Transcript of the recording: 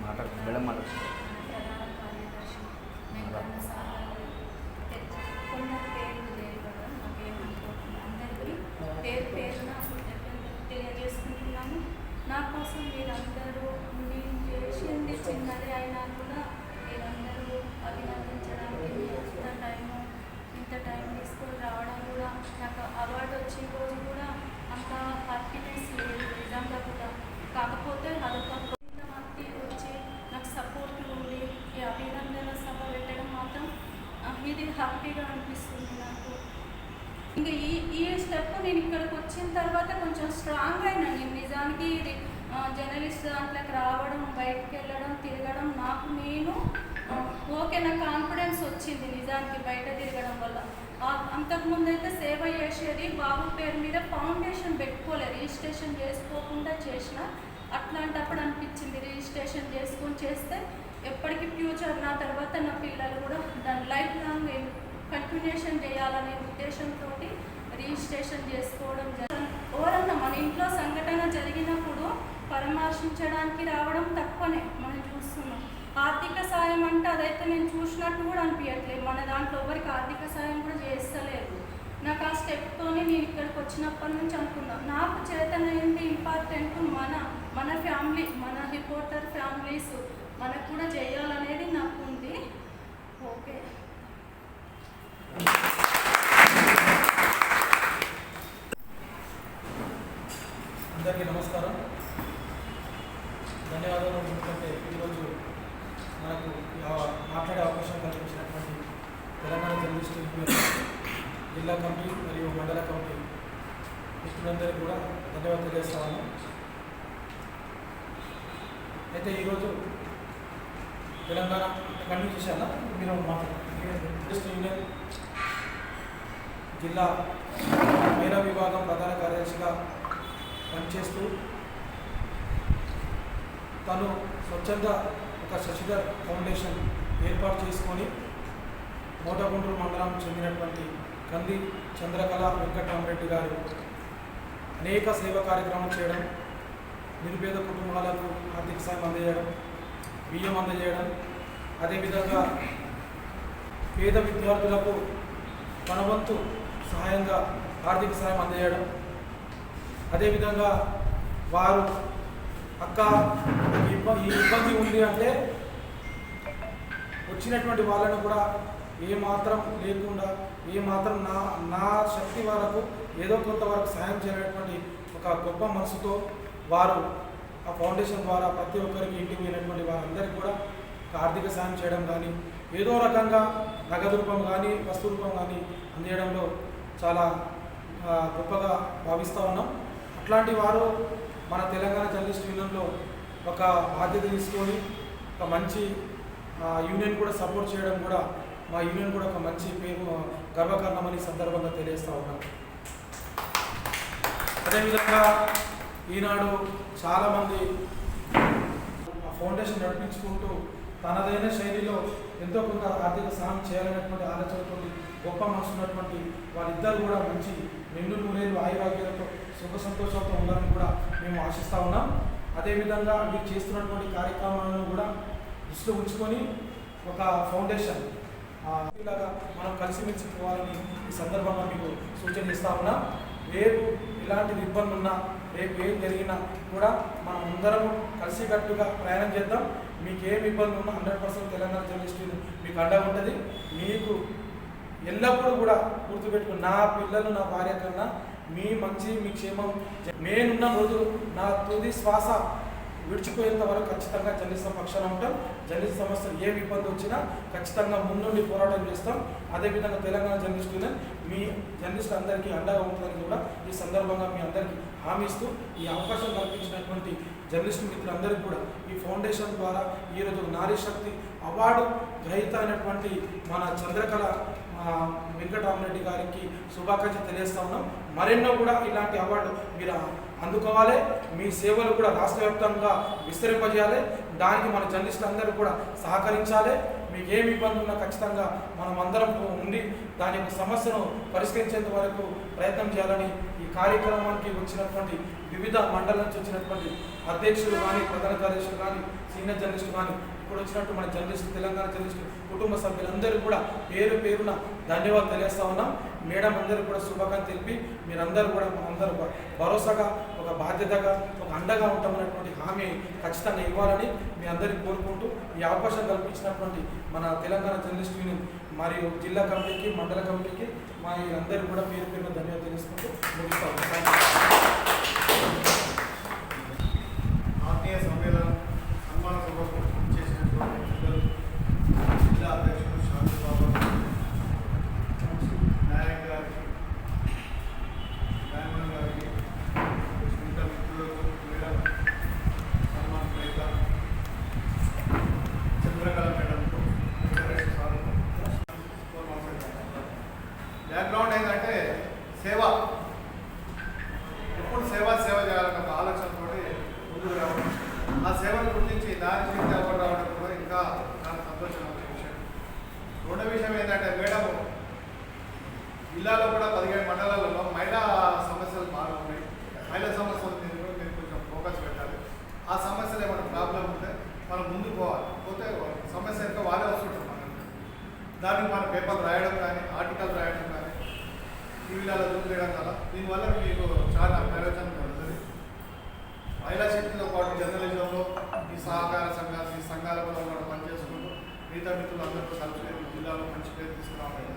Madam మాట తెలియజేసుకుంటున్నాను. నా కోసం మీరందరూ నేను చేసింది చిన్నది అయినా కూడా మీరందరూ అభినందించడానికి ఇంత టైం తీసుకొని రావడం కూడా నాకు అవార్డు వచ్చే రోజు కూడా అంత హ్యాపీనెస్ లేదు నిజంగా కూడా. కాకపోతే అదొక మంది వచ్చి నాకు సపోర్ట్ ఉండి ఈ అభినందన సభ పెట్టడం మాత్రం ఇది హ్యాపీగా అనిపిస్తుంది నాకు. ఇంకా ఈ స్టెప్ నేను ఇక్కడికి వచ్చిన తర్వాత కొంచెం స్ట్రాంగ్ అయినా. నేను నిజానికి ఇది జర్నలిస్ట్ దాంట్లోకి రావడం, బయటకు వెళ్ళడం, తిరగడం నాకు నేను ఓకే, నాకు కాన్ఫిడెన్స్ వచ్చింది నిజానికి బయట తిరగడం వల్ల. అంతకుముందు అయితే సేవ చేసేది బాబు పేరు మీద ఫౌండేషన్ పెట్టుకోలేదు, రిజిస్ట్రేషన్ చేసుకోకుండా చేసిన. అట్లాంటప్పుడు అనిపించింది రిజిస్ట్రేషన్ చేసుకొని చేస్తే ఎప్పటికీ ఫ్యూచర్ నా తర్వాత నా పిల్లలు కూడా దాని లైఫ్ లాంగ్ కంటిన్యూషన్ చేయాలనే ఉద్దేశంతో రిజిస్ట్రేషన్ చేసుకోవడం. ఎవరన్నా మన ఇంట్లో సంఘటన జరిగినప్పుడు పరామర్శించడానికి రావడం తక్కువనే మనం చూస్తున్నాం. ఆర్థిక సాయం అంటే అదైతే నేను చూసినట్టు కూడా అనిపించట్లేదు. మన దాంట్లో ఎవరికి ఆర్థిక సాయం కూడా చేస్తలేదు. నాకు ఆ స్టెప్తోనే నేను ఇక్కడికి వచ్చినప్పటి నుంచి అనుకున్నాను, నాకు చేతనైంది ఇంపార్టెంట్ మన ఫ్యామిలీ, మన రిపోర్టర్ ఫ్యామిలీస్ మనకు కూడా చేయాలనేది నాకు ఉంది. ఓకే, అందరికీ నమస్కారం, ధన్యవాదాలు. ఎందుకంటే ఈరోజు మనకు మాట్లాడే అవకాశం కల్పించినటువంటి తెలంగాణ జర్నలిస్ట్ జిల్లా కమిటీ మరియు మండల కమిటీ మిత్రులందరికీ కూడా ధన్యవాదాలు తెలియజేస్తాను. అయితే ఈరోజు తెలంగాణ కంటిన్యూ చేశాను. మీరు జర్నలిస్ట్ యూనియన్ జిల్లా మహిళా విభాగం ప్రధాన కార్యదర్శిగా పనిచేస్తూ తను స్వచ్ఛంద ఒక శశిధర్ ఫౌండేషన్ ఏర్పాటు చేసుకొని మోటగుంటూరు మండలం చెందినటువంటి కంది చంద్రకళ వెంకటరామరెడ్డి గారు అనేక సేవా కార్యక్రమాలు చేయడం, నిరుపేద కుటుంబాలకు ఆర్థిక సాయం అందజేయడం, బియ్యం అందజేయడం, అదేవిధంగా పేద విద్యార్థులకు తన వంతు సహాయంగా ఆర్థిక సాయం అందజేయడం, అదేవిధంగా వారు అక్క ఈ ఇబ్బంది ఉంది అంటే వచ్చినటువంటి వాళ్ళను కూడా ఏమాత్రం లేకుండా ఏమాత్రం నా శక్తి వరకు ఏదో కొంతవరకు సాయం చేయనటువంటి ఒక గొప్ప మనసుతో వారు ఆ ఫౌండేషన్ ద్వారా ప్రతి ఒక్కరికి ఇంటికి వెళ్ళినటువంటి వారందరికీ కూడా ఆర్థిక సాయం చేయడం కానీ ఏదో రకంగా నగదు రూపం కానీ వస్తు రూపం కానీ అందించడంలో చాలా గొప్పగా భావిస్తూ ఉన్నాం. అట్లాంటి వారు మన తెలంగాణ జర్నలిస్ట్ యూనియన్లో ఒక బాధ్యత తీసుకొని ఒక మంచి యూనియన్ కూడా సపోర్ట్ చేయడం కూడా మా యూనియన్ కూడా ఒక మంచి పేరు గర్వకారణమని సందర్భంగా తెలియజేస్తూ ఉన్నాం. అదేవిధంగా ఈనాడు చాలామంది ఆ ఫౌండేషన్ నడిపించుకుంటూ తనదైన శైలిలో ఎంతో కొంత ఆర్థిక సాయం చేయాలనేటువంటి ఆలోచనతో గొప్ప మనసు ఉన్నటువంటి వాళ్ళిద్దరు కూడా మంచి నిండు నూరేళ్ళు ఆయురాగ్యాలతో సుఖ సంతోషాలతో ఉండాలని కూడా మేము ఆశిస్తూ ఉన్నాం. అదేవిధంగా మీరు చేస్తున్నటువంటి కార్యక్రమాలను కూడా దృష్టిలో ఉంచుకొని ఒక ఫౌండేషన్ ఇలాగా మనం కలిసిమెలిసి పోవాలని ఈ సందర్భంగా మీకు సూచన ఇస్తా ఉన్నాం. రేపు ఎలాంటి ఇబ్బంది ఉన్నా రేపు ఏం జరిగినా కూడా మనం అందరము కలిసికట్టుగా ప్రయాణం చేద్దాం. మీకు ఏమి ఇబ్బంది ఉన్నా 100% తెలంగాణ జర్నలిస్ట్ మీకు అండగా ఉంటుంది. మీకు ఎల్లప్పుడూ కూడా గుర్తుపెట్టుకుని నా పిల్లలు నా భార్య కన్నా మీ మంచి మీ క్షేమం నేనున్న రోజు నా తుది శ్వాస విడిచిపోయేంత వరకు ఖచ్చితంగా జర్నలిస్ట్ పక్షాన ఉంటాం. జర్నలిస్ట్ సమస్యలు ఏ ఇబ్బంది వచ్చినా ఖచ్చితంగా ముందుండి పోరాటం చేస్తాం. అదేవిధంగా తెలంగాణ జర్నలిస్ట్ యూనియన్ మీ జర్నలిస్ట్ అందరికీ అండగా ఉంటుందని కూడా ఈ సందర్భంగా మీ అందరికీ హామీ ఇస్తూ ఈ అవకాశం కల్పించినటువంటి జర్నలిస్ట్ మిత్రులందరికీ కూడా ఈ ఫౌండేషన్ ద్వారా ఈరోజు నారీ శక్తి అవార్డు గ్రహీత అయినటువంటి మన చంద్రకళ వెంకటరామరెడ్డి గారికి శుభాకాంక్షలు తెలియజేస్తా ఉన్నాం. మరెన్నో కూడా ఇలాంటి అవార్డు మీరు అందుకోవాలి. మీ సేవలు కూడా రాష్ట్ర వ్యాప్తంగా విస్తరింపజేయాలి. దానికి మన జర్నలిస్టులు అందరూ కూడా సహకరించాలి. మీకు ఏమి ఇబ్బంది ఉన్నా ఖచ్చితంగా మనం అందరం ఉండి దాని యొక్క సమస్యను పరిష్కరించేంత వరకు ప్రయత్నం చేయాలని ఈ కార్యక్రమానికి వచ్చినటువంటి వివిధ మండలాల నుంచి వచ్చినటువంటి అధ్యక్షులు కానీ, ప్రధాన కార్యదర్శులు కానీ, సీనియర్ జర్నలిస్టులు కానీ, ఇప్పుడు వచ్చినట్టు మన జర్నలిస్టు, తెలంగాణ జర్నలిస్టు కుటుంబ సభ్యులందరూ కూడా పేరు పేరున ధన్యవాదాలు తెలియజేస్తా ఉన్నాం. మేడం అందరూ కూడా శుభాకాంక్షలు తెలిపి మీరందరూ కూడా అందరూ భరోసాగా, ఒక బాధ్యతగా, ఒక అండగా ఉంటామనేటువంటి హామీ ఖచ్చితంగా ఇవ్వాలని మీ అందరికీ కోరుకుంటూ ఈ అవకాశం కల్పించినటువంటి మన తెలంగాణ జర్నలిస్ట్ యూనియన్ మరియు జిల్లా కమిటీకి, మండల కమిటీకి మా అందరూ కూడా పేరు పేరున ధన్యవాదాలు తెలుసుకుంటూ ముగిస్తాము. ఆత్మీయ సమ్మేళనం సన్మాన సభకు చేసినటువంటి పెద్దలు జిల్లా అధ్యక్షుడు శాంతిబాబు నాయక్ గారికి, రాయమన్ గారికి, మిగతా మిత్రులకు, మేడం సన్మాన ప్రేత చంద్రకళ మేడంకు, బ్యాక్గ్రౌండ్ ఏంటంటే సేవ, ఎప్పుడు సేవ చేయాలన్న ఒక ఆలోచనతో ముందుకు రావడం, ఆ సేవను గుర్తించి దాని నుంచి అవార్డు రావడం కూడా ఇంకా చాలా సంతోషమైన విషయం. రెండో విషయం ఏంటంటే మేడం జిల్లాలో కూడా 17 మండలాలలో మహిళా సమస్యలు బాగా ఉన్నాయి. మహిళా సమస్యల మీద కూడా మీరు కొంచెం ఫోకస్ పెట్టాలి. ఆ సమస్యలు ఏమైనా ప్రాబ్లం ఉంటే మనం ముందుకు పోవాలి. పోతే సమస్య ఇంకా వాళ్ళే వస్తుంటారు మనకి. దానికి మన పేపర్లు రాయడం కానీ, ఆర్టికల్ రాయడం కానీ, టీవీలలో చూపించడం వల్ల దీనివల్ల మీకు చాలా ప్రయోజనం ఉంటుంది. మహిళా శక్తితో పాటు జర్నలిజంలో ఈ సహకార సంఘాలు, ఈ సంఘాలలో కూడా పనిచేసుకుంటూ మిగతా మిత్రులు అందరితో కలిసి జిల్లాలో మంచి పేరు తీసుకురావడం